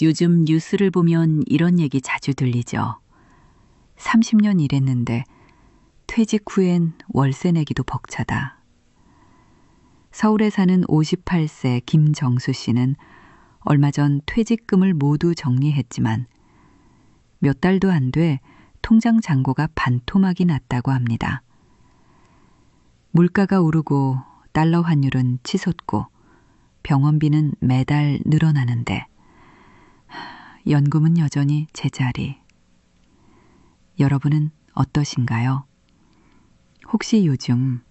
요즘 뉴스를 보면 이런 얘기 자주 들리죠. 30년 일했는데 퇴직 후엔 월세 내기도 벅차다. 서울에 사는 58세 김정수 씨는 얼마 전 퇴직금을 모두 정리했지만 몇 달도 안 돼 통장 잔고가 반토막이 났다고 합니다. 물가가 오르고 달러 환율은 치솟고 병원비는 매달 늘어나는데 연금은 여전히 제자리. 여러분은 어떠신가요? 혹시 요즘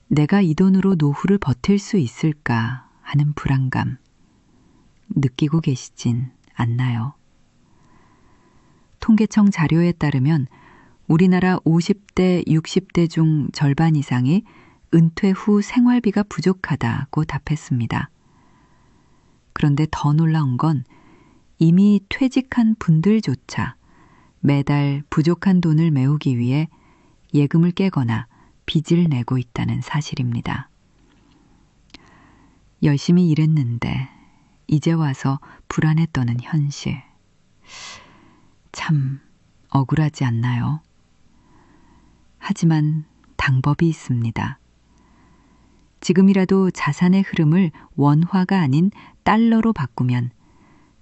내가 이 돈으로 노후를 버틸 수 있을까 하는 불안감 느끼고 계시진 않나요? 통계청 자료에 따르면 우리나라 50대, 60대 중 절반 이상이 은퇴 후 생활비가 부족하다고 답했습니다. 그런데 더 놀라운 건 이미 퇴직한 분들조차 매달 부족한 돈을 메우기 위해 예금을 깨거나 빚을 내고 있다는 사실입니다. 열심히 일했는데 이제 와서 불안에 떠는 현실. 참 억울하지 않나요? 하지만 방법이 있습니다. 지금이라도 자산의 흐름을 원화가 아닌 달러로 바꾸면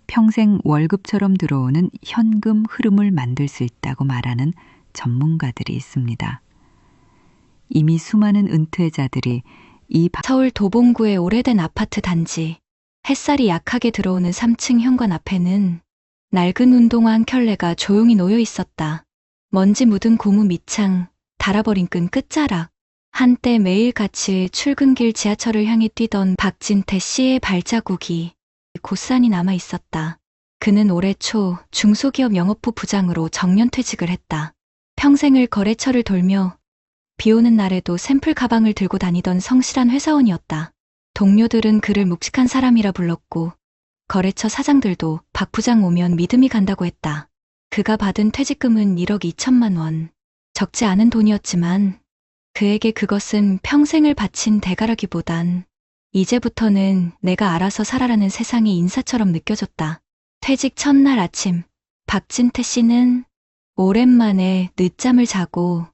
평생 월급처럼 들어오는 현금 흐름을 만들 수 있다고 말하는 전문가들이 있습니다. 이미 수많은 은퇴자들이 서울 도봉구의 오래된 아파트 단지, 햇살이 약하게 들어오는 3층 현관 앞에는 낡은 운동화 한 켤레가 조용히 놓여 있었다. 먼지 묻은 고무 밑창, 닳아버린 끈 끝자락, 한때 매일같이 출근길 지하철을 향해 뛰던 박진태 씨의 발자국이 고스란히 남아 있었다. 그는 올해 초 중소기업 영업부 부장으로 정년퇴직을 했다. 평생을 거래처를 돌며 비오는 날에도 샘플 가방을 들고 다니던 성실한 회사원이었다. 동료들은 그를 묵직한 사람이라 불렀고 거래처 사장들도 박 부장 오면 믿음이 간다고 했다. 그가 받은 퇴직금은 1억 2천만 원. 적지 않은 돈이었지만 그에게 그것은 평생을 바친 대가라기보단 이제부터는 내가 알아서 살아라는 세상의 인사처럼 느껴졌다. 퇴직 첫날 아침, 박진태 씨는 오랜만에 늦잠을 자고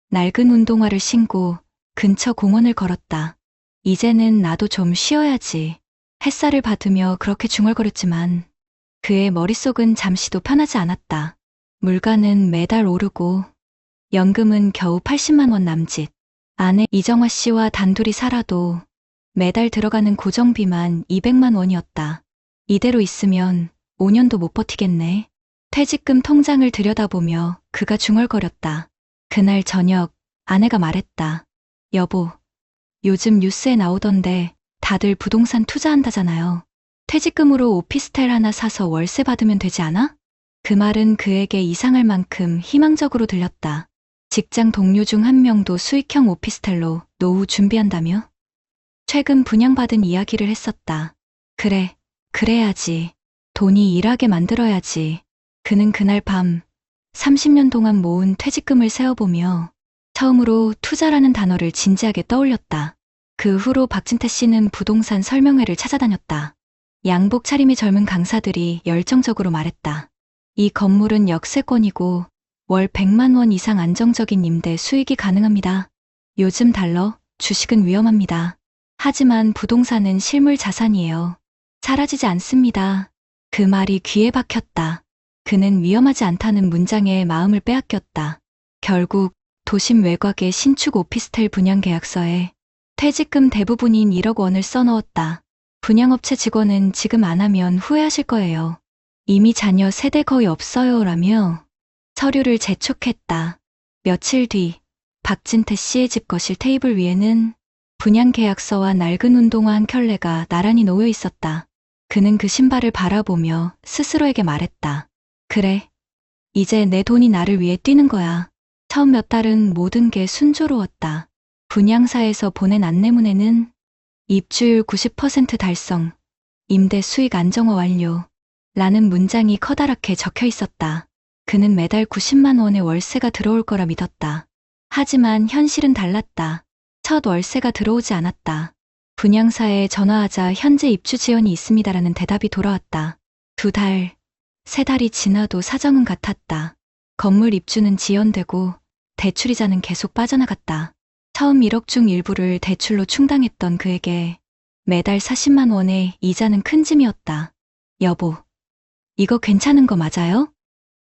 낡은 운동화를 신고 근처 공원을 걸었다. 이제는 나도 좀 쉬어야지. 햇살을 받으며 그렇게 중얼거렸지만 그의 머릿속은 잠시도 편하지 않았다. 물가는 매달 오르고 연금은 겨우 80만 원 남짓. 아내 이정화 씨와 단둘이 살아도 매달 들어가는 고정비만 200만 원이었다. 이대로 있으면 5년도 못 버티겠네. 퇴직금 통장을 들여다보며 그가 중얼거렸다. 그날 저녁 아내가 말했다. 여보, 요즘 뉴스에 나오던데 다들 부동산 투자한다잖아요. 퇴직금으로 오피스텔 하나 사서 월세 받으면 되지 않아? 그 말은 그에게 이상할 만큼 희망적으로 들렸다. 직장 동료 중 한 명도 수익형 오피스텔로 노후 준비한다며? 최근 분양받은 이야기를 했었다. 그래, 그래야지. 돈이 일하게 만들어야지. 그는 그날 밤 30년 동안 모은 퇴직금을 세어보며 처음으로 투자라는 단어를 진지하게 떠올렸다. 그 후로 박진태 씨는 부동산 설명회를 찾아다녔다. 양복 차림의 젊은 강사들이 열정적으로 말했다. 이 건물은 역세권이고 월 100만 원 이상 안정적인 임대 수익이 가능합니다. 요즘 달러, 주식은 위험합니다. 하지만 부동산은 실물 자산이에요. 사라지지 않습니다. 그 말이 귀에 박혔다. 그는 위험하지 않다는 문장에 마음을 빼앗겼다. 결국 도심 외곽의 신축 오피스텔 분양 계약서에 퇴직금 대부분인 1억 원을 써넣었다. 분양업체 직원은 지금 안 하면 후회하실 거예요. 이미 자녀 세대 거의 없어요 라며 서류를 재촉했다. 며칠 뒤 박진태 씨의 집 거실 테이블 위에는 분양 계약서와 낡은 운동화 한 켤레가 나란히 놓여 있었다. 그는 그 신발을 바라보며 스스로에게 말했다. 그래, 이제 내 돈이 나를 위해 뛰는 거야. 처음 몇 달은 모든 게 순조로웠다. 분양사에서 보낸 안내문에는 입주율 90% 달성, 임대 수익 안정화 완료 라는 문장이 커다랗게 적혀 있었다. 그는 매달 90만 원의 월세가 들어올 거라 믿었다. 하지만 현실은 달랐다. 첫 월세가 들어오지 않았다. 분양사에 전화하자 현재 입주 지연이 있습니다라는 대답이 돌아왔다. 2달, 3달이 지나도 사정은 같았다. 건물 입주는 지연되고 대출이자는 계속 빠져나갔다. 처음 1억 중 일부를 대출로 충당했던 그에게 매달 40만 원의 이자는 큰 짐이었다. 여보, 이거 괜찮은 거 맞아요?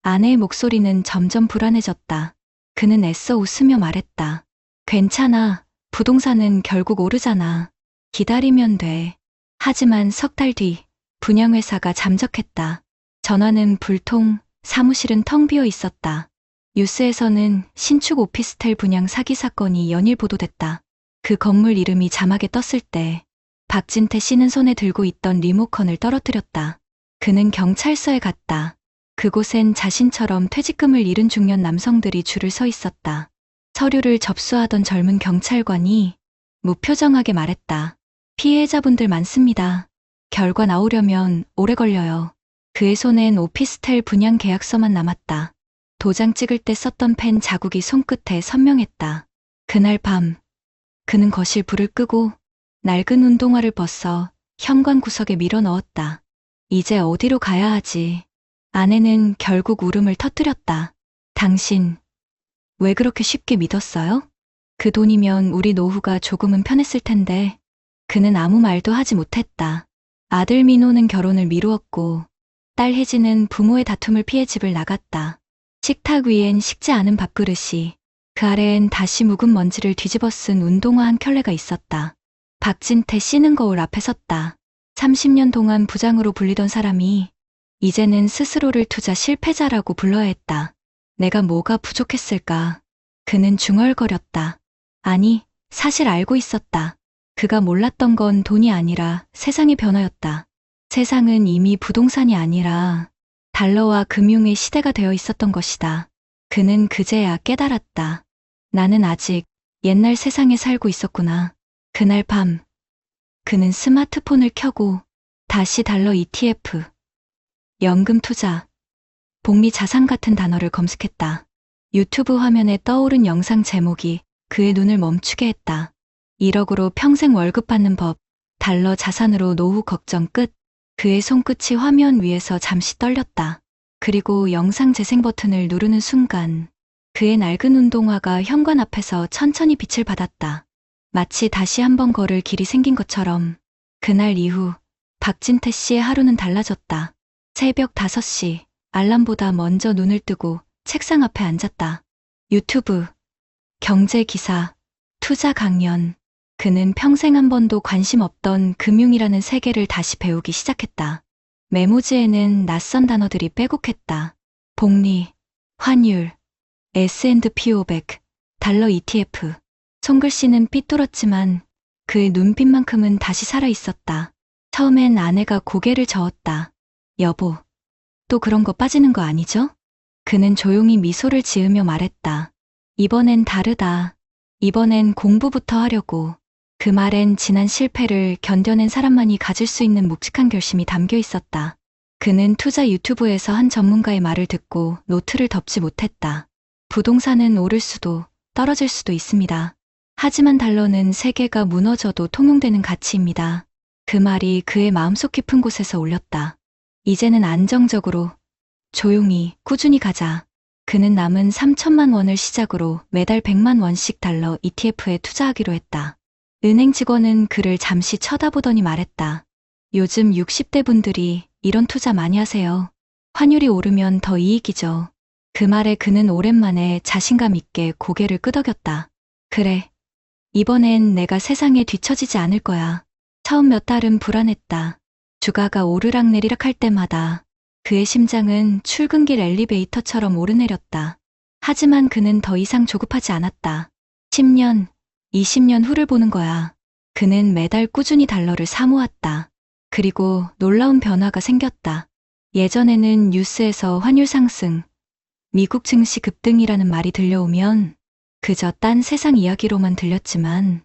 아내의 목소리는 점점 불안해졌다. 그는 애써 웃으며 말했다. 괜찮아. 부동산은 결국 오르잖아. 기다리면 돼. 하지만 3달 뒤 분양회사가 잠적했다. 전화는 불통, 사무실은 텅 비어 있었다. 뉴스에서는 신축 오피스텔 분양 사기 사건이 연일 보도됐다. 그 건물 이름이 자막에 떴을 때 박진태 씨는 손에 들고 있던 리모컨을 떨어뜨렸다. 그는 경찰서에 갔다. 그곳엔 자신처럼 퇴직금을 잃은 중년 남성들이 줄을 서 있었다. 서류를 접수하던 젊은 경찰관이 무표정하게 말했다. 피해자분들 많습니다. 결과 나오려면 오래 걸려요. 그의 손엔 오피스텔 분양 계약서만 남았다. 도장 찍을 때 썼던 펜 자국이 손끝에 선명했다. 그날 밤, 그는 거실 불을 끄고 낡은 운동화를 벗어 현관 구석에 밀어 넣었다. 이제 어디로 가야 하지? 아내는 결국 울음을 터뜨렸다. 당신, 왜 그렇게 쉽게 믿었어요? 그 돈이면 우리 노후가 조금은 편했을 텐데. 그는 아무 말도 하지 못했다. 아들 민호는 결혼을 미루었고 딸 혜지는 부모의 다툼을 피해 집을 나갔다. 식탁 위엔 식지 않은 밥그릇이, 그 아래엔 다시 묵은 먼지를 뒤집어 쓴 운동화 한 켤레가 있었다. 박진태 씨는 거울 앞에 섰다. 30년 동안 부장으로 불리던 사람이 이제는 스스로를 투자 실패자라고 불러야 했다. 내가 뭐가 부족했을까? 그는 중얼거렸다. 아니, 사실 알고 있었다. 그가 몰랐던 건 돈이 아니라 세상의 변화였다. 세상은 이미 부동산이 아니라 달러와 금융의 시대가 되어 있었던 것이다. 그는 그제야 깨달았다. 나는 아직 옛날 세상에 살고 있었구나. 그날 밤, 그는 스마트폰을 켜고 다시 달러 ETF, 연금 투자, 복리 자산 같은 단어를 검색했다. 유튜브 화면에 떠오른 영상 제목이 그의 눈을 멈추게 했다. 1억으로 평생 월급 받는 법, 달러 자산으로 노후 걱정 끝. 그의 손끝이 화면 위에서 잠시 떨렸다. 그리고 영상 재생 버튼을 누르는 순간 그의 낡은 운동화가 현관 앞에서 천천히 빛을 받았다. 마치 다시 한번 걸을 길이 생긴 것처럼. 그날 이후 박진태 씨의 하루는 달라졌다. 새벽 5시 알람보다 먼저 눈을 뜨고 책상 앞에 앉았다. 유튜브, 경제 기사, 투자 강연. 그는 평생 한 번도 관심 없던 금융이라는 세계를 다시 배우기 시작했다. 메모지에는 낯선 단어들이 빼곡했다. 복리, 환율, S&P 500, 달러 ETF. 손글씨는 삐뚤었지만 그의 눈빛만큼은 다시 살아있었다. 처음엔 아내가 고개를 저었다. 여보, 또 그런 거 빠지는 거 아니죠? 그는 조용히 미소를 지으며 말했다. 이번엔 다르다. 이번엔 공부부터 하려고. 그 말엔 지난 실패를 견뎌낸 사람만이 가질 수 있는 묵직한 결심이 담겨 있었다. 그는 투자 유튜브에서 한 전문가의 말을 듣고 노트를 덮지 못했다. 부동산은 오를 수도 떨어질 수도 있습니다. 하지만 달러는 세계가 무너져도 통용되는 가치입니다. 그 말이 그의 마음속 깊은 곳에서 울렸다. 이제는 안정적으로, 조용히, 꾸준히 가자. 그는 남은 3천만 원을 시작으로 매달 100만 원씩 달러 ETF에 투자하기로 했다. 은행 직원은 그를 잠시 쳐다보더니 말했다. 요즘 60대 분들이 이런 투자 많이 하세요. 환율이 오르면 더 이익이죠. 그 말에 그는 오랜만에 자신감 있게 고개를 끄덕였다. 그래. 이번엔 내가 세상에 뒤처지지 않을 거야. 처음 몇 달은 불안했다. 주가가 오르락내리락 할 때마다 그의 심장은 출근길 엘리베이터처럼 오르내렸다. 하지만 그는 더 이상 조급하지 않았다. 10년, 20년 후를 보는 거야. 그는 매달 꾸준히 달러를 사모았다. 그리고 놀라운 변화가 생겼다. 예전에는 뉴스에서 환율 상승, 미국 증시 급등이라는 말이 들려오면 그저 딴 세상 이야기로만 들렸지만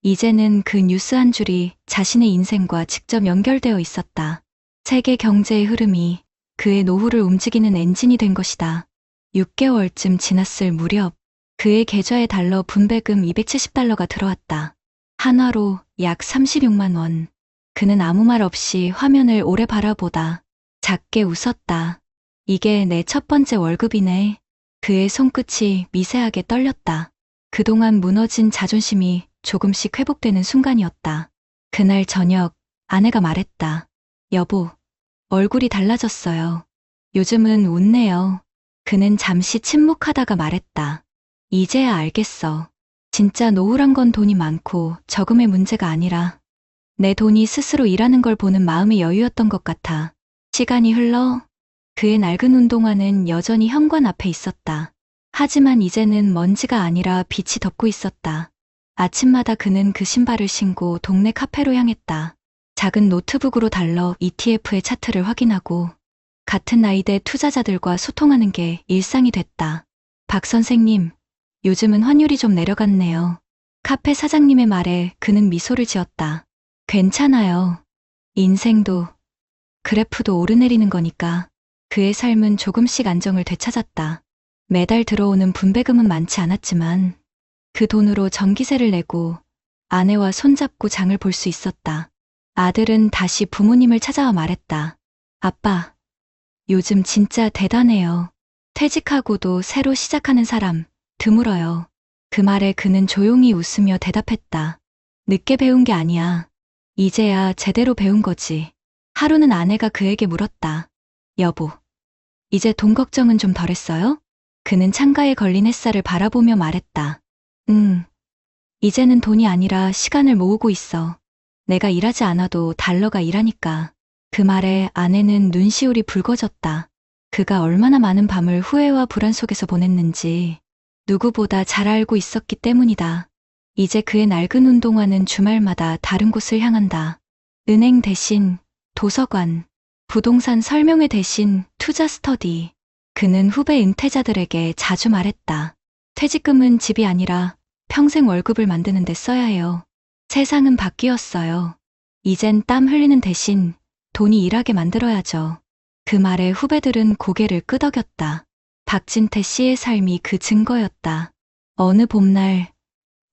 이제는 그 뉴스 한 줄이 자신의 인생과 직접 연결되어 있었다. 세계 경제의 흐름이 그의 노후를 움직이는 엔진이 된 것이다. 6개월쯤 지났을 무렵 그의 계좌에 달러 분배금 270달러가 들어왔다. 한화로 약 36만 원. 그는 아무 말 없이 화면을 오래 바라보다 작게 웃었다. 이게 내 첫 번째 월급이네. 그의 손끝이 미세하게 떨렸다. 그동안 무너진 자존심이 조금씩 회복되는 순간이었다. 그날 저녁 아내가 말했다. 여보, 얼굴이 달라졌어요. 요즘은 웃네요. 그는 잠시 침묵하다가 말했다. 이제야 알겠어. 진짜 노후란 건 돈이 많고 저금의 문제가 아니라 내 돈이 스스로 일하는 걸 보는 마음의 여유였던 것 같아. 시간이 흘러 그의 낡은 운동화는 여전히 현관 앞에 있었다. 하지만 이제는 먼지가 아니라 빛이 덮고 있었다. 아침마다 그는 그 신발을 신고 동네 카페로 향했다. 작은 노트북으로 달러 ETF의 차트를 확인하고 같은 나이대 투자자들과 소통하는 게 일상이 됐다. 박 선생님, 요즘은 환율이 좀 내려갔네요. 카페 사장님의 말에 그는 미소를 지었다. 괜찮아요. 인생도 그래프도 오르내리는 거니까. 그의 삶은 조금씩 안정을 되찾았다. 매달 들어오는 분배금은 많지 않았지만 그 돈으로 전기세를 내고 아내와 손잡고 장을 볼 수 있었다. 아들은 다시 부모님을 찾아와 말했다. 아빠, 요즘 진짜 대단해요. 퇴직하고도 새로 시작하는 사람 드물어요. 그 말에 그는 조용히 웃으며 대답했다. 늦게 배운 게 아니야. 이제야 제대로 배운 거지. 하루는 아내가 그에게 물었다. 여보, 이제 돈 걱정은 좀 덜했어요? 그는 창가에 걸린 햇살을 바라보며 말했다. 이제는 돈이 아니라 시간을 모으고 있어. 내가 일하지 않아도 달러가 일하니까. 그 말에 아내는 눈시울이 붉어졌다. 그가 얼마나 많은 밤을 후회와 불안 속에서 보냈는지 누구보다 잘 알고 있었기 때문이다. 이제 그의 낡은 운동화는 주말마다 다른 곳을 향한다. 은행 대신 도서관, 부동산 설명회 대신 투자 스터디. 그는 후배 은퇴자들에게 자주 말했다. 퇴직금은 집이 아니라 평생 월급을 만드는 데 써야 해요. 세상은 바뀌었어요. 이젠 땀 흘리는 대신 돈이 일하게 만들어야죠. 그 말에 후배들은 고개를 끄덕였다. 박진태 씨의 삶이 그 증거였다. 어느 봄날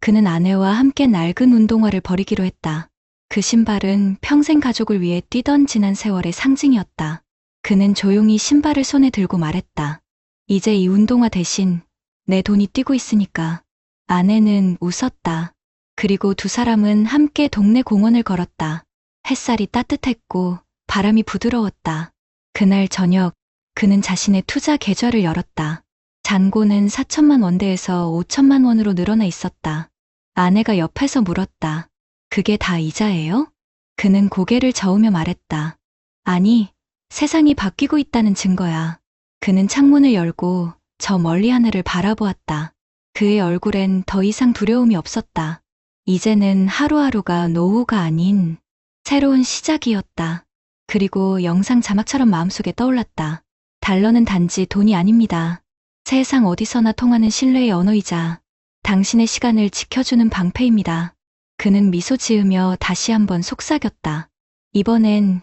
그는 아내와 함께 낡은 운동화를 버리기로 했다. 그 신발은 평생 가족을 위해 뛰던 지난 세월의 상징이었다. 그는 조용히 신발을 손에 들고 말했다. 이제 이 운동화 대신 내 돈이 뛰고 있으니까. 아내는 웃었다. 그리고 두 사람은 함께 동네 공원을 걸었다. 햇살이 따뜻했고 바람이 부드러웠다. 그날 저녁 그는 자신의 투자 계좌를 열었다. 잔고는 4천만 원대에서 5천만 원으로 늘어나 있었다. 아내가 옆에서 물었다. 그게 다 이자예요? 그는 고개를 저으며 말했다. 아니, 세상이 바뀌고 있다는 증거야. 그는 창문을 열고 저 멀리 하늘을 바라보았다. 그의 얼굴엔 더 이상 두려움이 없었다. 이제는 하루하루가 노후가 아닌 새로운 시작이었다. 그리고 영상 자막처럼 마음속에 떠올랐다. 달러는 단지 돈이 아닙니다. 세상 어디서나 통하는 신뢰의 언어이자 당신의 시간을 지켜주는 방패입니다. 그는 미소 지으며 다시 한번 속삭였다. 이번엔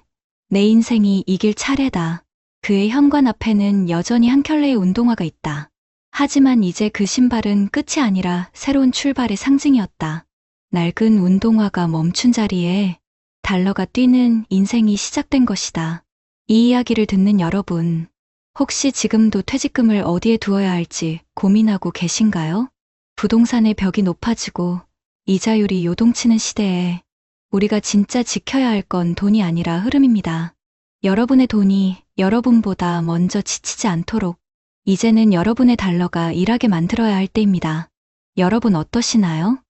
내 인생이 이길 차례다. 그의 현관 앞에는 여전히 한 켤레의 운동화가 있다. 하지만 이제 그 신발은 끝이 아니라 새로운 출발의 상징이었다. 낡은 운동화가 멈춘 자리에 달러가 뛰는 인생이 시작된 것이다. 이 이야기를 듣는 여러분, 혹시 지금도 퇴직금을 어디에 두어야 할지 고민하고 계신가요? 부동산의 벽이 높아지고 이자율이 요동치는 시대에 우리가 진짜 지켜야 할 건 돈이 아니라 흐름입니다. 여러분의 돈이 여러분보다 먼저 지치지 않도록 이제는 여러분의 달러가 일하게 만들어야 할 때입니다. 여러분 어떠시나요?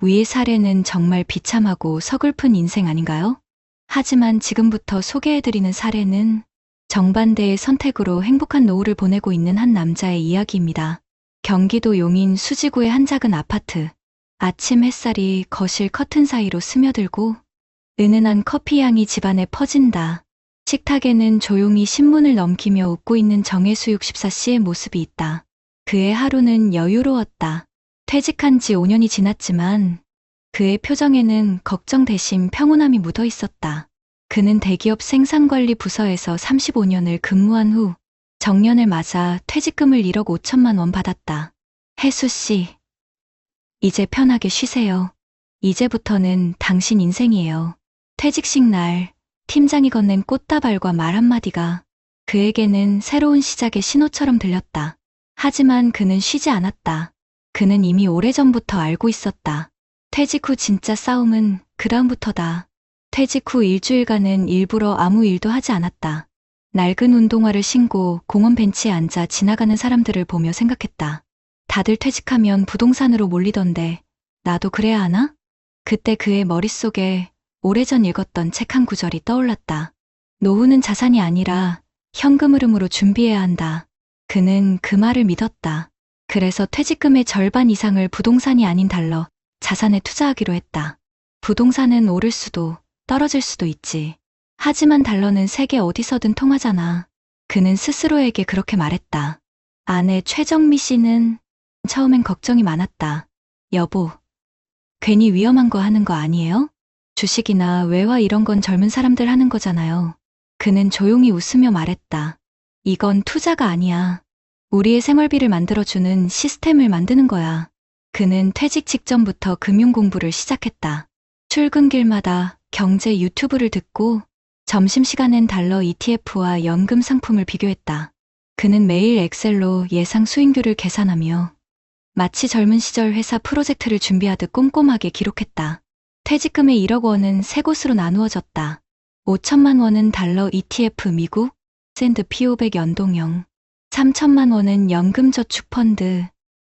위의 사례는 정말 비참하고 서글픈 인생 아닌가요? 하지만 지금부터 소개해드리는 사례는 정반대의 선택으로 행복한 노후를 보내고 있는 한 남자의 이야기입니다. 경기도 용인 수지구의 한 작은 아파트. 아침 햇살이 거실 커튼 사이로 스며들고 은은한 커피 향이 집안에 퍼진다. 식탁에는 조용히 신문을 넘기며 웃고 있는 정혜수 64씨의 모습이 있다. 그의 하루는 여유로웠다. 퇴직한 지 5년이 지났지만 그의 표정에는 걱정 대신 평온함이 묻어 있었다. 그는 대기업 생산관리 부서에서 35년을 근무한 후 정년을 맞아 퇴직금을 1억 5천만 원 받았다. 혜수 씨, 이제 편하게 쉬세요. 이제부터는 당신 인생이에요. 퇴직식 날 팀장이 건넨 꽃다발과 말 한마디가 그에게는 새로운 시작의 신호처럼 들렸다. 하지만 그는 쉬지 않았다. 그는 이미 오래전부터 알고 있었다. 퇴직 후 진짜 싸움은 그 다음부터다. 퇴직 후 일주일간은 일부러 아무 일도 하지 않았다. 낡은 운동화를 신고 공원 벤치에 앉아 지나가는 사람들을 보며 생각했다. 다들 퇴직하면 부동산으로 몰리던데 나도 그래야 하나? 그때 그의 머릿속에 오래전 읽었던 책 한 구절이 떠올랐다. 노후는 자산이 아니라 현금 흐름으로 준비해야 한다. 그는 그 말을 믿었다. 그래서 퇴직금의 절반 이상을 부동산이 아닌 달러, 자산에 투자하기로 했다. 부동산은 오를 수도 떨어질 수도 있지. 하지만 달러는 세계 어디서든 통하잖아. 그는 스스로에게 그렇게 말했다. 아내 최정미 씨는 처음엔 걱정이 많았다. 여보, 괜히 위험한 거 하는 거 아니에요? 주식이나 외화 이런 건 젊은 사람들 하는 거잖아요. 그는 조용히 웃으며 말했다. 이건 투자가 아니야. 우리의 생활비를 만들어주는 시스템을 만드는 거야. 그는 퇴직 직전부터 금융 공부를 시작했다. 출근길마다 경제 유튜브를 듣고 점심시간엔 달러 ETF와 연금 상품을 비교했다. 그는 매일 엑셀로 예상 수익률을 계산하며 마치 젊은 시절 회사 프로젝트를 준비하듯 꼼꼼하게 기록했다. 퇴직금의 1억 원은 세 곳으로 나누어졌다. 5천만 원은 달러 ETF 미국, S&P 500 연동형, 3천만 원은 연금저축펀드,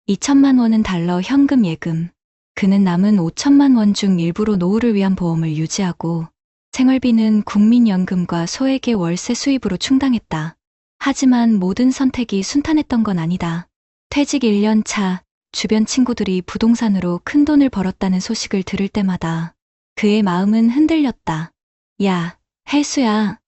2천만 원은 달러 현금 예금. 그는 남은 5천만 원 중 일부로 노후를 위한 보험을 유지하고 생활비는 국민연금과 소액의 월세 수입으로 충당했다. 하지만 모든 선택이 순탄했던 건 아니다. 퇴직 1년 차 주변 친구들이 부동산으로 큰 돈을 벌었다는 소식을 들을 때마다 그의 마음은 흔들렸다. 야, 혜수야,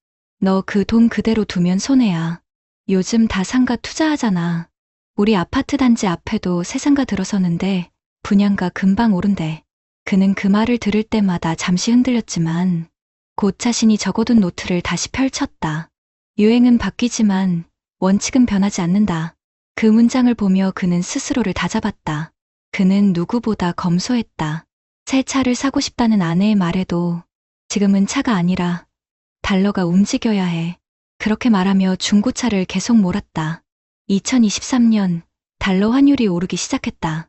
너 그 돈 그대로 두면 손해야. 요즘 다상가 투자하잖아. 우리 아파트 단지 앞에도 새 상가 들어서는데 분양가 금방 오른대. 그는 그 말을 들을 때마다 잠시 흔들렸지만 곧 자신이 적어둔 노트를 다시 펼쳤다. 유행은 바뀌지만 원칙은 변하지 않는다. 그 문장을 보며 그는 스스로를 다잡았다. 그는 누구보다 검소했다. 새 차를 사고 싶다는 아내의 말에도 지금은 차가 아니라 달러가 움직여야 해. 그렇게 말하며 중고차를 계속 몰았다. 2023년 달러 환율이 오르기 시작했다.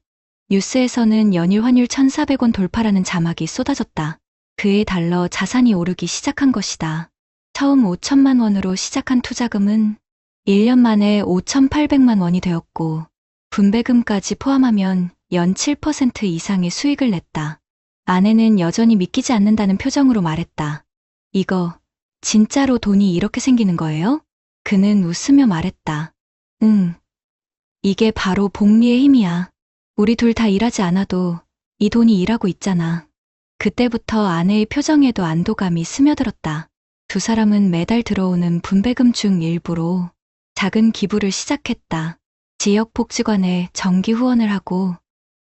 뉴스에서는 연일 환율 1,400원 돌파라는 자막이 쏟아졌다. 그의 달러 자산이 오르기 시작한 것이다. 처음 5천만 원으로 시작한 투자금은 1년 만에 5,800만 원이 되었고 분배금까지 포함하면 연 7% 이상의 수익을 냈다. 아내는 여전히 믿기지 않는다는 표정으로 말했다. 이거 진짜로 돈이 이렇게 생기는 거예요? 그는 웃으며 말했다. 응. 이게 바로 복리의 힘이야. 우리 둘 다 일하지 않아도 이 돈이 일하고 있잖아. 그때부터 아내의 표정에도 안도감이 스며들었다. 두 사람은 매달 들어오는 분배금 중 일부로 작은 기부를 시작했다. 지역 복지관에 정기 후원을 하고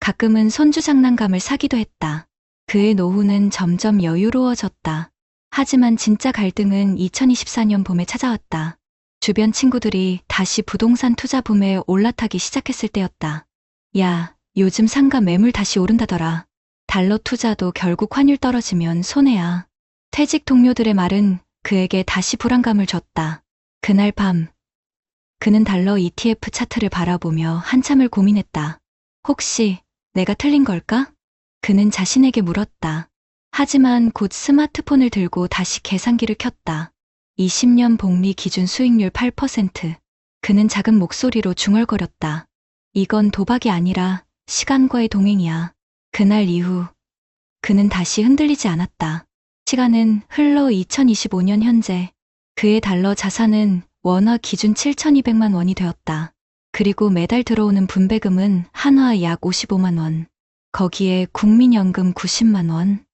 가끔은 손주 장난감을 사기도 했다. 그의 노후는 점점 여유로워졌다. 하지만 진짜 갈등은 2024년 봄에 찾아왔다. 주변 친구들이 다시 부동산 투자 붐에 올라타기 시작했을 때였다. 야, 요즘 상가 매물 다시 오른다더라. 달러 투자도 결국 환율 떨어지면 손해야. 퇴직 동료들의 말은 그에게 다시 불안감을 줬다. 그날 밤, 그는 달러 ETF 차트를 바라보며 한참을 고민했다. 혹시 내가 틀린 걸까? 그는 자신에게 물었다. 하지만 곧 스마트폰을 들고 다시 계산기를 켰다. 20년 복리 기준 수익률 8%. 그는 작은 목소리로 중얼거렸다. 이건 도박이 아니라 시간과의 동행이야. 그날 이후 그는 다시 흔들리지 않았다. 시간은 흘러 2025년 현재 그의 달러 자산은 원화 기준 7,200만 원이 되었다. 그리고 매달 들어오는 분배금은 한화 약 55만 원. 거기에 국민연금 90만 원,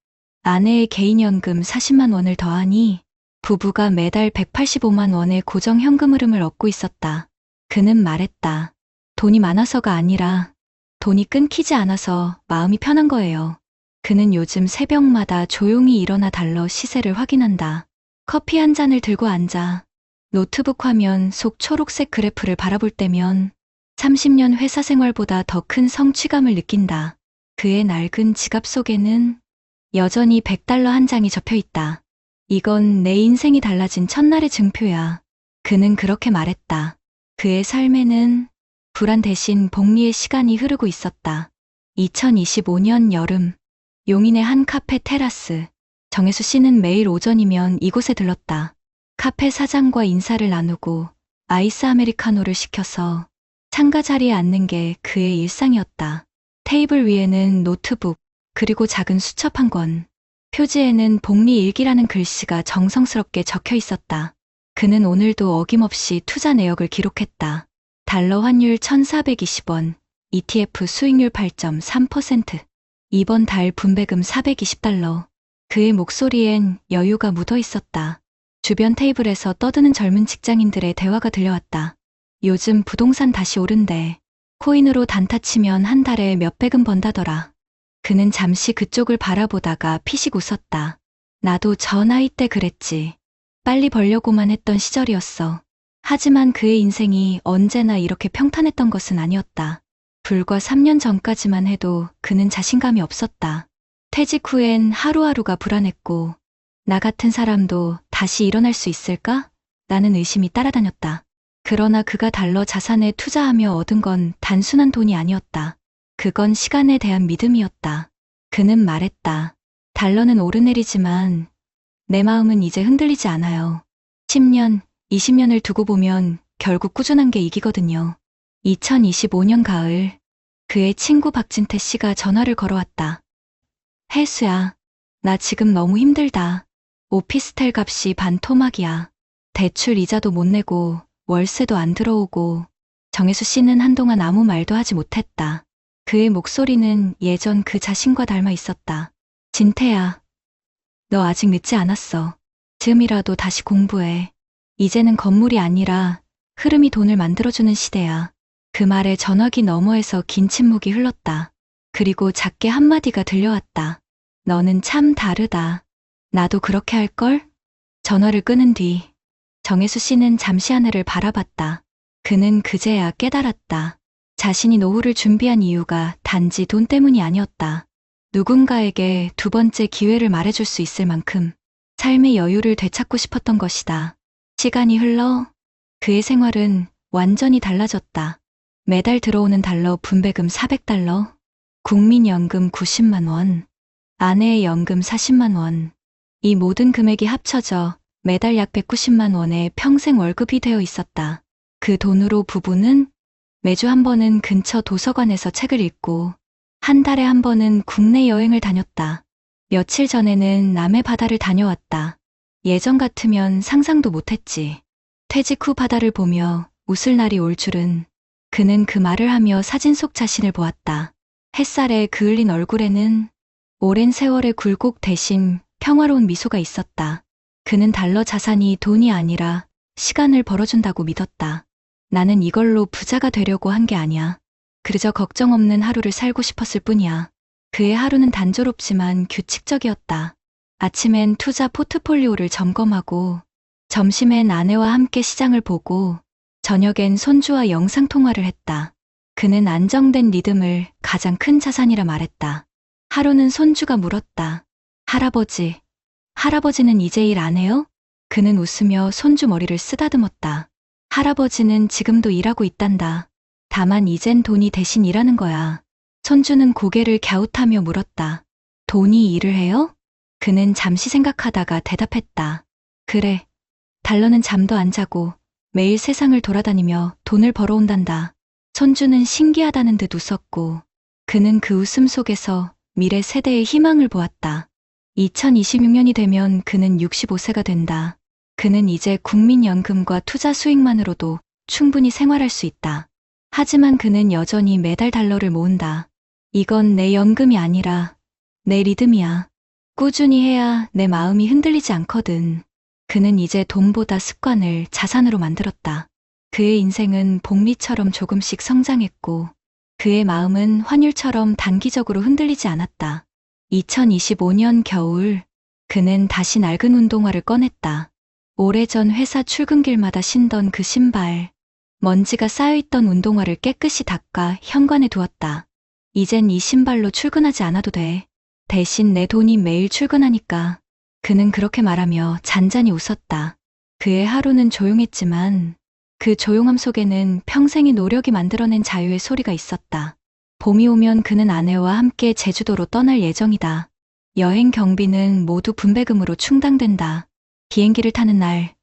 아내의 개인연금 40만 원을 더하니 부부가 매달 185만 원의 고정 현금 흐름을 얻고 있었다. 그는 말했다. 돈이 많아서가 아니라 돈이 끊기지 않아서 마음이 편한 거예요. 그는 요즘 새벽마다 조용히 일어나 달러 시세를 확인한다. 커피 한 잔을 들고 앉아 노트북 화면 속 초록색 그래프를 바라볼 때면 30년 회사 생활보다 더 큰 성취감을 느낀다. 그의 낡은 지갑 속에는 여전히 $100 한 장이 접혀 있다. 이건 내 인생이 달라진 첫날의 증표야. 그는 그렇게 말했다. 그의 삶에는 불안 대신 복리의 시간이 흐르고 있었다. 2025년 여름, 용인의 한 카페 테라스. 정혜수 씨는 매일 오전이면 이곳에 들렀다. 카페 사장과 인사를 나누고 아이스 아메리카노를 시켜서 창가 자리에 앉는 게 그의 일상이었다. 테이블 위에는 노트북, 그리고 작은 수첩 한 권. 표지에는 복리 일기라는 글씨가 정성스럽게 적혀 있었다. 그는 오늘도 어김없이 투자 내역을 기록했다. 달러 환율 1,420원, ETF 수익률 8.3%, 이번 달 분배금 420달러. 그의 목소리엔 여유가 묻어 있었다. 주변 테이블에서 떠드는 젊은 직장인들의 대화가 들려왔다. 요즘 부동산 다시 오른대. 코인으로 단타 치면 한 달에 몇백은 번다더라. 그는 잠시 그쪽을 바라보다가 피식 웃었다. 나도 저 나이 때 그랬지. 빨리 벌려고만 했던 시절이었어. 하지만 그의 인생이 언제나 이렇게 평탄했던 것은 아니었다. 불과 3년 전까지만 해도 그는 자신감이 없었다. 퇴직 후엔 하루하루가 불안했고, 나 같은 사람도 다시 일어날 수 있을까? 라는 의심이 따라다녔다. 그러나 그가 달러 자산에 투자하며 얻은 건 단순한 돈이 아니었다. 그건 시간에 대한 믿음이었다. 그는 말했다. 달러는 오르내리지만 내 마음은 이제 흔들리지 않아요. 10년, 20년을 두고 보면 결국 꾸준한 게 이기거든요. 2025년 가을, 그의 친구 박진태 씨가 전화를 걸어왔다. 혜수야, 나 지금 너무 힘들다. 오피스텔 값이 반토막이야. 대출 이자도 못 내고 월세도 안 들어오고. 정혜수 씨는 한동안 아무 말도 하지 못했다. 그의 목소리는 예전 그 자신과 닮아 있었다. 진태야, 너 아직 늦지 않았어. 지금이라도 다시 공부해. 이제는 건물이 아니라 흐름이 돈을 만들어주는 시대야. 그 말에 전화기 너머에서 긴 침묵이 흘렀다. 그리고 작게 한마디가 들려왔다. 너는 참 다르다. 나도 그렇게 할걸? 전화를 끊은 뒤 정혜수 씨는 잠시 하늘을 바라봤다. 그는 그제야 깨달았다. 자신이 노후를 준비한 이유가 단지 돈 때문이 아니었다. 누군가에게 두 번째 기회를 말해줄 수 있을 만큼 삶의 여유를 되찾고 싶었던 것이다. 시간이 흘러 그의 생활은 완전히 달라졌다. 매달 들어오는 달러 분배금 400달러, 국민연금 90만 원, 아내의 연금 40만 원. 이 모든 금액이 합쳐져 매달 약 190만 원의 평생 월급이 되어 있었다. 그 돈으로 부부는 매주 한 번은 근처 도서관에서 책을 읽고 한 달에 한 번은 국내 여행을 다녔다. 며칠 전에는 남해 바다를 다녀왔다. 예전 같으면 상상도 못했지. 퇴직 후 바다를 보며 웃을 날이 올 줄은. 그는 그 말을 하며 사진 속 자신을 보았다. 햇살에 그을린 얼굴에는 오랜 세월의 굴곡 대신 평화로운 미소가 있었다. 그는 달러 자산이 돈이 아니라 시간을 벌어준다고 믿었다. 나는 이걸로 부자가 되려고 한 게 아니야. 그저 걱정 없는 하루를 살고 싶었을 뿐이야. 그의 하루는 단조롭지만 규칙적이었다. 아침엔 투자 포트폴리오를 점검하고, 점심엔 아내와 함께 시장을 보고, 저녁엔 손주와 영상통화를 했다. 그는 안정된 리듬을 가장 큰 자산이라 말했다. 하루는 손주가 물었다. 할아버지는 이제 일 안 해요? 그는 웃으며 손주 머리를 쓰다듬었다. 할아버지는 지금도 일하고 있단다. 다만 이젠 돈이 대신 일하는 거야. 손주는 고개를 갸웃하며 물었다. 돈이 일을 해요? 그는 잠시 생각하다가 대답했다. 그래. 달러는 잠도 안 자고 매일 세상을 돌아다니며 돈을 벌어온단다. 손주는 신기하다는 듯 웃었고 그는 그 웃음 속에서 미래 세대의 희망을 보았다. 2026년이 되면 그는 65세가 된다. 그는 이제 국민연금과 투자 수익만으로도 충분히 생활할 수 있다. 하지만 그는 여전히 매달 달러를 모은다. 이건 내 연금이 아니라 내 리듬이야. 꾸준히 해야 내 마음이 흔들리지 않거든. 그는 이제 돈보다 습관을 자산으로 만들었다. 그의 인생은 복리처럼 조금씩 성장했고 그의 마음은 환율처럼 단기적으로 흔들리지 않았다. 2025년 겨울, 그는 다시 낡은 운동화를 꺼냈다. 오래전 회사 출근길마다 신던 그 신발, 먼지가 쌓여있던 운동화를 깨끗이 닦아 현관에 두었다. 이젠 이 신발로 출근하지 않아도 돼. 대신 내 돈이 매일 출근하니까. 그는 그렇게 말하며 잔잔히 웃었다. 그의 하루는 조용했지만 그 조용함 속에는 평생의 노력이 만들어낸 자유의 소리가 있었다. 봄이 오면 그는 아내와 함께 제주도로 떠날 예정이다. 여행 경비는 모두 분배금으로 충당된다. 비행기를 타는 날,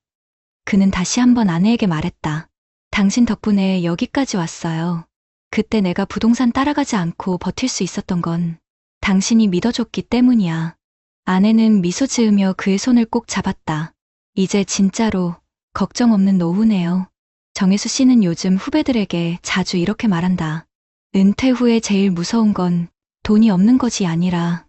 그는 다시 한번 아내에게 말했다. 당신 덕분에 여기까지 왔어요. 그때 내가 부동산 따라가지 않고 버틸 수 있었던 건 당신이 믿어줬기 때문이야. 아내는 미소 지으며 그의 손을 꼭 잡았다. 이제 진짜로 걱정 없는 노후네요. 정혜수 씨는 요즘 후배들에게 자주 이렇게 말한다. 은퇴 후에 제일 무서운 건 돈이 없는 것이 아니라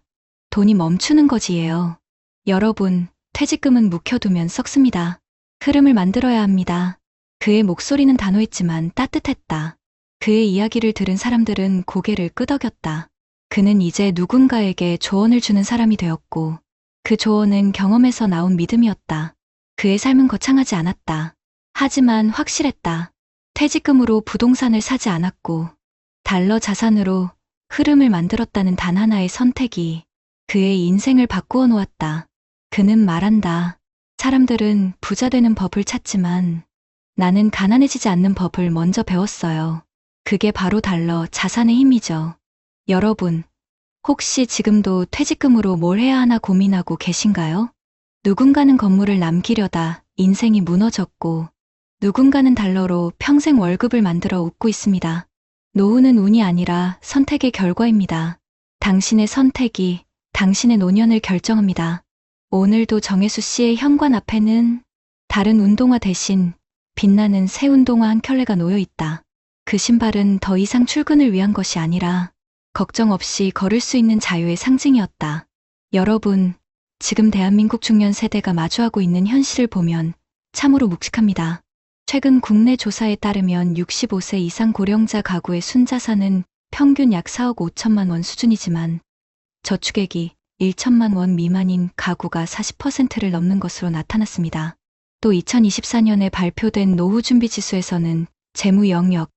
돈이 멈추는 것이에요. 여러분, 퇴직금은 묵혀두면 썩습니다. 흐름을 만들어야 합니다. 그의 목소리는 단호했지만 따뜻했다. 그의 이야기를 들은 사람들은 고개를 끄덕였다. 그는 이제 누군가에게 조언을 주는 사람이 되었고, 그 조언은 경험에서 나온 믿음이었다. 그의 삶은 거창하지 않았다. 하지만 확실했다. 퇴직금으로 부동산을 사지 않았고, 달러 자산으로 흐름을 만들었다는 단 하나의 선택이 그의 인생을 바꾸어 놓았다. 그는 말한다. 사람들은 부자 되는 법을 찾지만 나는 가난해지지 않는 법을 먼저 배웠어요. 그게 바로 달러 자산의 힘이죠. 여러분, 혹시 지금도 퇴직금으로 뭘 해야 하나 고민하고 계신가요? 누군가는 건물을 남기려다 인생이 무너졌고, 누군가는 달러로 평생 월급을 만들어 웃고 있습니다. 노후는 운이 아니라 선택의 결과입니다. 당신의 선택이 당신의 노년을 결정합니다. 오늘도 정혜수 씨의 현관 앞에는 다른 운동화 대신 빛나는 새 운동화 한 켤레가 놓여 있다. 그 신발은 더 이상 출근을 위한 것이 아니라 걱정 없이 걸을 수 있는 자유의 상징이었다. 여러분, 지금 대한민국 중년 세대가 마주하고 있는 현실을 보면 참으로 묵직합니다. 최근 국내 조사에 따르면 65세 이상 고령자 가구의 순자산은 평균 약 4억 5천만 원 수준이지만 저축액이 1천만 원 미만인 가구가 40%를 넘는 것으로 나타났습니다. 또 2024년에 발표된 노후준비지수에서는 재무 영역,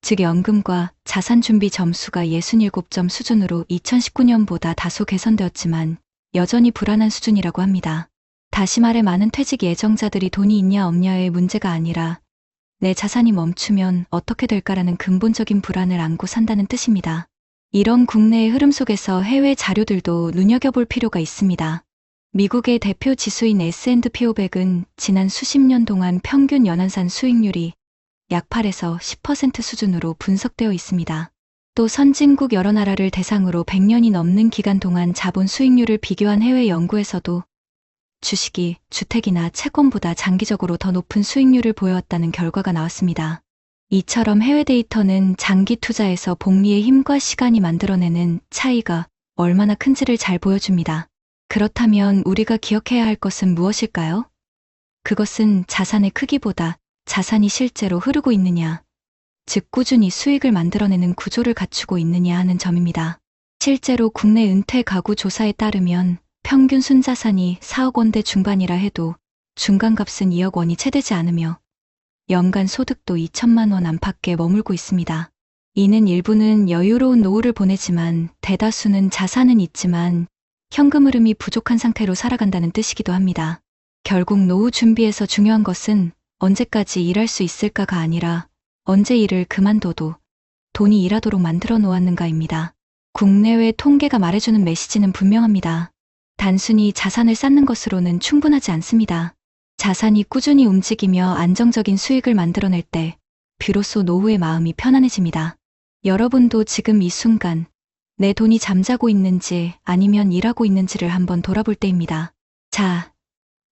즉 연금과 자산 준비 점수가 67점 수준으로 2019년보다 다소 개선되었지만 여전히 불안한 수준이라고 합니다. 다시 말해 많은 퇴직 예정자들이 돈이 있냐 없냐의 문제가 아니라 내 자산이 멈추면 어떻게 될까라는 근본적인 불안을 안고 산다는 뜻입니다. 이런 국내의 흐름 속에서 해외 자료들도 눈여겨볼 필요가 있습니다. 미국의 대표 지수인 S&P 500은 지난 수십 년 동안 평균 연안산 수익률이 약 8에서 10% 수준으로 분석되어 있습니다. 또 선진국 여러 나라를 대상으로 100년이 넘는 기간 동안 자본 수익률을 비교한 해외 연구에서도 주식이 주택이나 채권보다 장기적으로 더 높은 수익률을 보여왔다는 결과가 나왔습니다. 이처럼 해외 데이터는 장기 투자에서 복리의 힘과 시간이 만들어내는 차이가 얼마나 큰지를 잘 보여줍니다. 그렇다면 우리가 기억해야 할 것은 무엇일까요? 그것은 자산의 크기보다 자산이 실제로 흐르고 있느냐, 즉 꾸준히 수익을 만들어내는 구조를 갖추고 있느냐 하는 점입니다. 실제로 국내 은퇴 가구 조사에 따르면 평균 순자산이 4억 원대 중반이라 해도 중간값은 2억 원이 채 되지 않으며 연간 소득도 2천만 원 안팎에 머물고 있습니다. 이는 일부는 여유로운 노후를 보내지만 대다수는 자산은 있지만 현금 흐름이 부족한 상태로 살아간다는 뜻이기도 합니다. 결국 노후 준비에서 중요한 것은 언제까지 일할 수 있을까가 아니라 언제 일을 그만둬도 돈이 일하도록 만들어 놓았는가입니다. 국내외 통계가 말해주는 메시지는 분명합니다. 단순히 자산을 쌓는 것으로는 충분하지 않습니다. 자산이 꾸준히 움직이며 안정적인 수익을 만들어낼 때 비로소 노후의 마음이 편안해집니다. 여러분도 지금 이 순간 내 돈이 잠자고 있는지 아니면 일하고 있는지를 한번 돌아볼 때입니다. 자,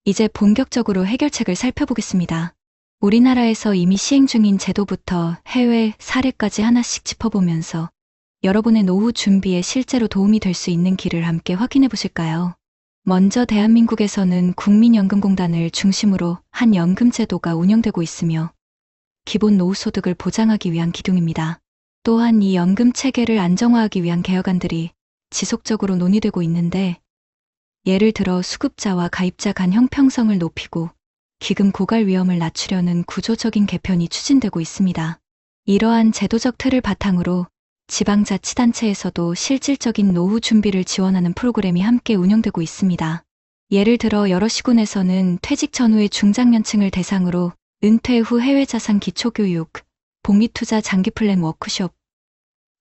이제 본격적으로 해결책을 살펴보겠습니다. 우리나라에서 이미 시행 중인 제도부터 해외 사례까지 하나씩 짚어보면서 여러분의 노후 준비에 실제로 도움이 될 수 있는 길을 함께 확인해 보실까요? 먼저 대한민국에서는 국민연금공단을 중심으로 한 연금제도가 운영되고 있으며 기본 노후소득을 보장하기 위한 기둥입니다. 또한 이 연금 체계를 안정화하기 위한 개혁안들이 지속적으로 논의되고 있는데 예를 들어 수급자와 가입자 간 형평성을 높이고 기금 고갈 위험을 낮추려는 구조적인 개편이 추진되고 있습니다. 이러한 제도적 틀을 바탕으로 지방자치단체에서도 실질적인 노후 준비를 지원하는 프로그램이 함께 운영되고 있습니다. 예를 들어 여러 시군에서는 퇴직 전후의 중장년층을 대상으로 은퇴 후 해외자산 기초교육, 복리투자 장기플랜 워크숍,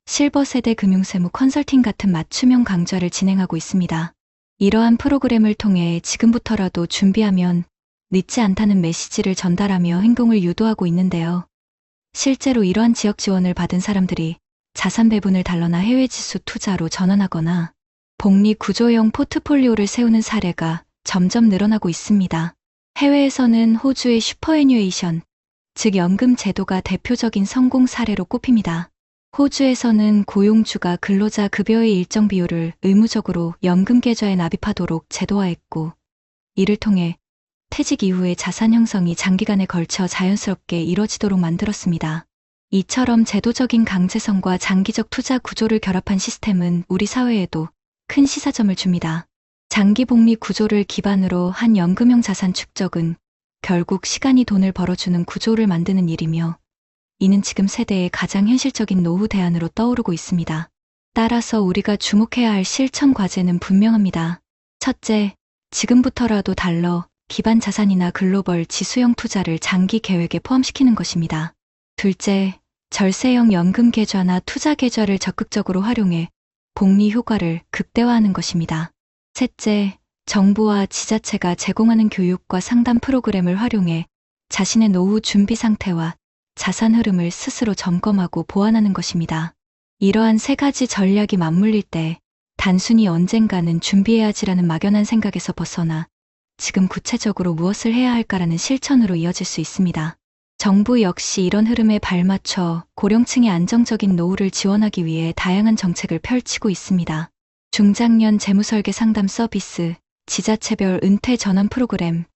실버 세대 금융세무 컨설팅 같은 맞춤형 강좌를 진행하고 있습니다. 이러한 프로그램을 통해 지금부터라도 준비하면 늦지 않다는 메시지를 전달하며 행동을 유도하고 있는데요. 실제로 이러한 지역 지원을 받은 사람들이 자산 배분을 달러나 해외 지수 투자로 전환하거나 복리 구조형 포트폴리오를 세우는 사례가 점점 늘어나고 있습니다. 해외에서는 호주의 슈퍼애뉴에이션, 즉 연금 제도가 대표적인 성공 사례로 꼽힙니다. 호주에서는 고용주가 근로자 급여의 일정 비율을 의무적으로 연금 계좌에 납입하도록 제도화했고, 이를 통해 퇴직 이후의 자산 형성이 장기간에 걸쳐 자연스럽게 이뤄지도록 만들었습니다. 이처럼 제도적인 강제성과 장기적 투자 구조를 결합한 시스템은 우리 사회에도 큰 시사점을 줍니다. 장기 복리 구조를 기반으로 한 연금형 자산 축적은 결국 시간이 돈을 벌어주는 구조를 만드는 일이며, 이는 지금 세대의 가장 현실적인 노후 대안으로 떠오르고 있습니다. 따라서 우리가 주목해야 할 실천 과제는 분명합니다. 첫째, 지금부터라도 달러, 기반 자산이나 글로벌 지수형 투자를 장기 계획에 포함시키는 것입니다. 둘째, 절세형 연금 계좌나 투자 계좌를 적극적으로 활용해 복리 효과를 극대화하는 것입니다. 셋째, 정부와 지자체가 제공하는 교육과 상담 프로그램을 활용해 자신의 노후 준비 상태와 자산 흐름을 스스로 점검하고 보완하는 것입니다. 이러한 세 가지 전략이 맞물릴 때 단순히 언젠가는 준비해야지라는 막연한 생각에서 벗어나 지금 구체적으로 무엇을 해야 할까라는 실천으로 이어질 수 있습니다. 정부 역시 이런 흐름에 발맞춰 고령층의 안정적인 노후를 지원하기 위해 다양한 정책을 펼치고 있습니다. 중장년 재무설계 상담 서비스, 지자체별 은퇴 전환 프로그램,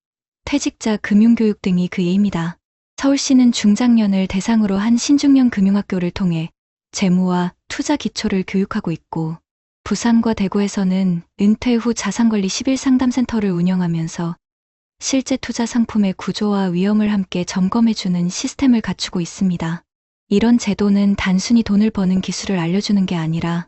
퇴직자 금융교육 등이 그 예입니다. 서울시는 중장년을 대상으로 한 신중년 금융학교를 통해 재무와 투자 기초를 교육하고 있고, 부산과 대구에서는 은퇴 후 자산관리 11상담센터를 운영하면서 실제 투자 상품의 구조와 위험을 함께 점검해주는 시스템을 갖추고 있습니다. 이런 제도는 단순히 돈을 버는 기술을 알려주는 게 아니라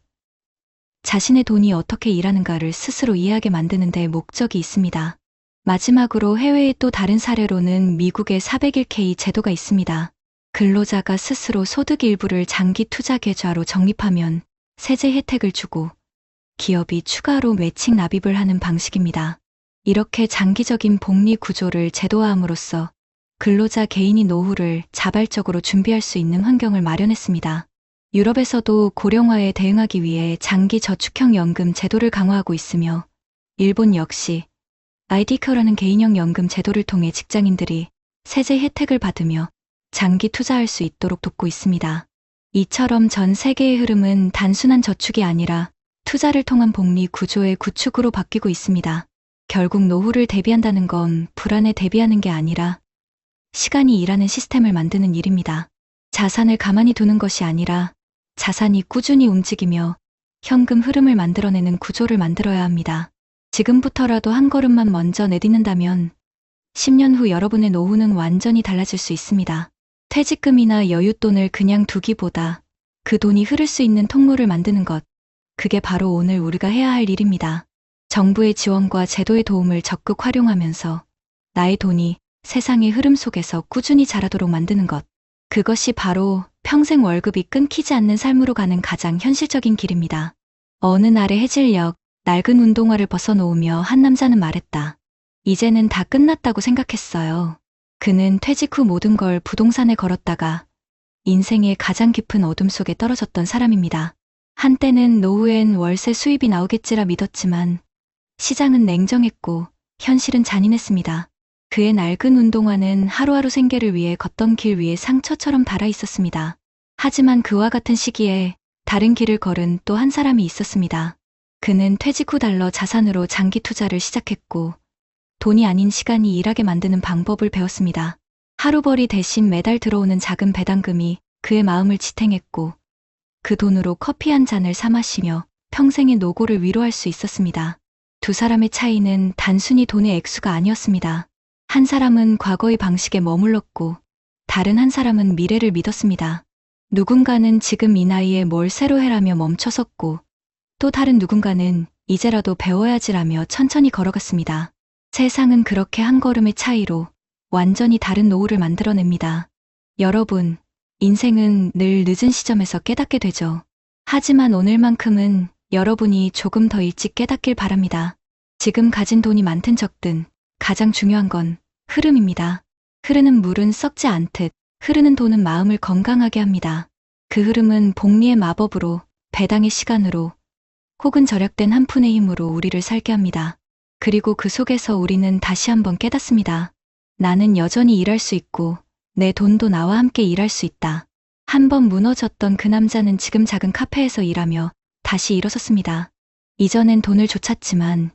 자신의 돈이 어떻게 일하는가를 스스로 이해하게 만드는 데 목적이 있습니다. 마지막으로 해외의 또 다른 사례로는 미국의 401k 제도가 있습니다. 근로자가 스스로 소득 일부를 장기 투자 계좌로 적립하면 세제 혜택을 주고 기업이 추가로 매칭 납입을 하는 방식입니다. 이렇게 장기적인 복리 구조를 제도화함으로써 근로자 개인이 노후를 자발적으로 준비할 수 있는 환경을 마련했습니다. 유럽에서도 고령화에 대응하기 위해 장기 저축형 연금 제도를 강화하고 있으며, 일본 역시 아이디커라는 개인형 연금 제도를 통해 직장인들이 세제 혜택을 받으며 장기 투자할 수 있도록 돕고 있습니다. 이처럼 전 세계의 흐름은 단순한 저축이 아니라 투자를 통한 복리 구조의 구축으로 바뀌고 있습니다. 결국 노후를 대비한다는 건 불안에 대비하는 게 아니라 시간이 일하는 시스템을 만드는 일입니다. 자산을 가만히 두는 것이 아니라 자산이 꾸준히 움직이며 현금 흐름을 만들어내는 구조를 만들어야 합니다. 지금부터라도 한 걸음만 먼저 내딛는다면 10년 후 여러분의 노후는 완전히 달라질 수 있습니다. 퇴직금이나 여윳돈을 그냥 두기보다 그 돈이 흐를 수 있는 통로를 만드는 것, 그게 바로 오늘 우리가 해야 할 일입니다. 정부의 지원과 제도의 도움을 적극 활용하면서 나의 돈이 세상의 흐름 속에서 꾸준히 자라도록 만드는 것, 그것이 바로 평생 월급이 끊기지 않는 삶으로 가는 가장 현실적인 길입니다. 어느 날의 해질녘, 낡은 운동화를 벗어놓으며 한 남자는 말했다. 이제는 다 끝났다고 생각했어요. 그는 퇴직 후 모든 걸 부동산에 걸었다가 인생의 가장 깊은 어둠 속에 떨어졌던 사람입니다. 한때는 노후엔 월세 수입이 나오겠지라 믿었지만 시장은 냉정했고 현실은 잔인했습니다. 그의 낡은 운동화는 하루하루 생계를 위해 걷던 길 위에 상처처럼 달아 있었습니다. 하지만 그와 같은 시기에 다른 길을 걸은 또 한 사람이 있었습니다. 그는 퇴직 후 달러 자산으로 장기 투자를 시작했고 돈이 아닌 시간이 일하게 만드는 방법을 배웠습니다. 하루벌이 대신 매달 들어오는 작은 배당금이 그의 마음을 지탱했고 그 돈으로 커피 한 잔을 사 마시며 평생의 노고를 위로할 수 있었습니다. 두 사람의 차이는 단순히 돈의 액수가 아니었습니다. 한 사람은 과거의 방식에 머물렀고 다른 한 사람은 미래를 믿었습니다. 누군가는 지금 이 나이에 뭘 새로 해라며 멈춰섰고 또 다른 누군가는 이제라도 배워야지라며 천천히 걸어갔습니다. 세상은 그렇게 한 걸음의 차이로 완전히 다른 노후를 만들어냅니다. 여러분, 인생은 늘 늦은 시점에서 깨닫게 되죠. 하지만 오늘만큼은 여러분이 조금 더 일찍 깨닫길 바랍니다. 지금 가진 돈이 많든 적든 가장 중요한 건 흐름입니다. 흐르는 물은 썩지 않듯 흐르는 돈은 마음을 건강하게 합니다. 그 흐름은 복리의 마법으로, 배당의 시간으로, 혹은 절약된 한 푼의 힘으로 우리를 살게 합니다. 그리고 그 속에서 우리는 다시 한번 깨닫습니다. 나는 여전히 일할 수 있고 내 돈도 나와 함께 일할 수 있다. 한번 무너졌던 그 남자는 지금 작은 카페에서 일하며 다시 일어섰습니다. 이전엔 돈을 쫓았지만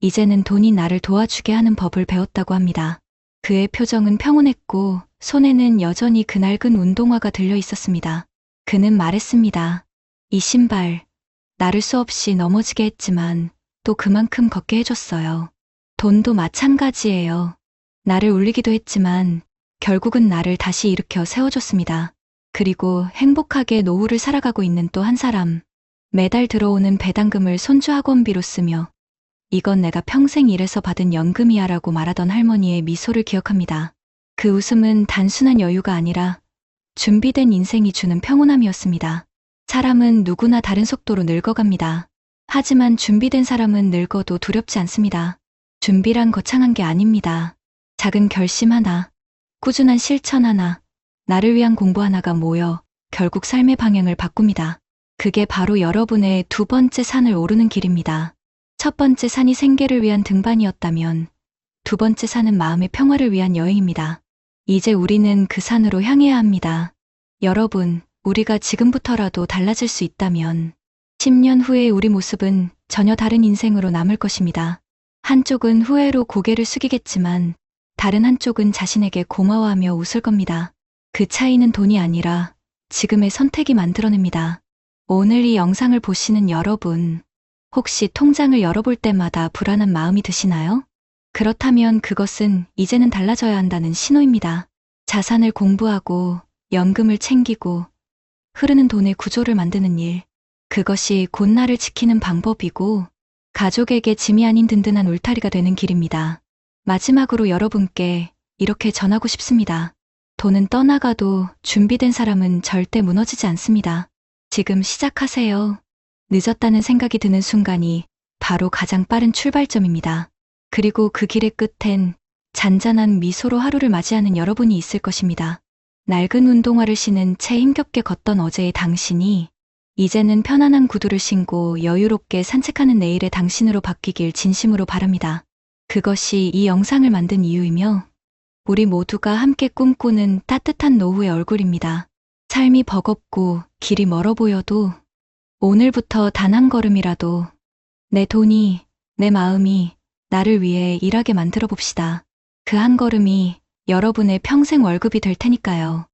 이제는 돈이 나를 도와주게 하는 법을 배웠다고 합니다. 그의 표정은 평온했고 손에는 여전히 그 낡은 운동화가 들려 있었습니다. 그는 말했습니다. 이 신발, 나를 수없이 넘어지게 했지만 또 그만큼 걷게 해줬어요. 돈도 마찬가지예요. 나를 울리기도 했지만 결국은 나를 다시 일으켜 세워줬습니다. 그리고 행복하게 노후를 살아가고 있는 또 한 사람. 매달 들어오는 배당금을 손주 학원비로 쓰며 이건 내가 평생 일해서 받은 연금이야 라고 말하던 할머니의 미소를 기억합니다. 그 웃음은 단순한 여유가 아니라 준비된 인생이 주는 평온함이었습니다. 사람은 누구나 다른 속도로 늙어갑니다. 하지만 준비된 사람은 늙어도 두렵지 않습니다. 준비란 거창한 게 아닙니다. 작은 결심 하나, 꾸준한 실천 하나, 나를 위한 공부 하나가 모여 결국 삶의 방향을 바꿉니다. 그게 바로 여러분의 두 번째 산을 오르는 길입니다. 첫 번째 산이 생계를 위한 등반이었다면 두 번째 산은 마음의 평화를 위한 여행입니다. 이제 우리는 그 산으로 향해야 합니다. 여러분, 우리가 지금부터라도 달라질 수 있다면 10년 후의 우리 모습은 전혀 다른 인생으로 남을 것입니다. 한쪽은 후회로 고개를 숙이겠지만 다른 한쪽은 자신에게 고마워하며 웃을 겁니다. 그 차이는 돈이 아니라 지금의 선택이 만들어냅니다. 오늘 이 영상을 보시는 여러분, 혹시 통장을 열어볼 때마다 불안한 마음이 드시나요? 그렇다면 그것은 이제는 달라져야 한다는 신호입니다. 자산을 공부하고 연금을 챙기고 흐르는 돈의 구조를 만드는 일, 그것이 곧 나를 지키는 방법이고 가족에게 짐이 아닌 든든한 울타리가 되는 길입니다. 마지막으로 여러분께 이렇게 전하고 싶습니다. 돈은 떠나가도 준비된 사람은 절대 무너지지 않습니다. 지금 시작하세요. 늦었다는 생각이 드는 순간이 바로 가장 빠른 출발점입니다. 그리고 그 길의 끝엔 잔잔한 미소로 하루를 맞이하는 여러분이 있을 것입니다. 낡은 운동화를 신은 채 힘겹게 걷던 어제의 당신이 이제는 편안한 구두를 신고 여유롭게 산책하는 내일의 당신으로 바뀌길 진심으로 바랍니다. 그것이 이 영상을 만든 이유이며 우리 모두가 함께 꿈꾸는 따뜻한 노후의 얼굴입니다. 삶이 버겁고 길이 멀어 보여도 오늘부터 단 한 걸음이라도 내 돈이, 내 마음이 나를 위해 일하게 만들어 봅시다. 그 한 걸음이 여러분의 평생 월급이 될 테니까요.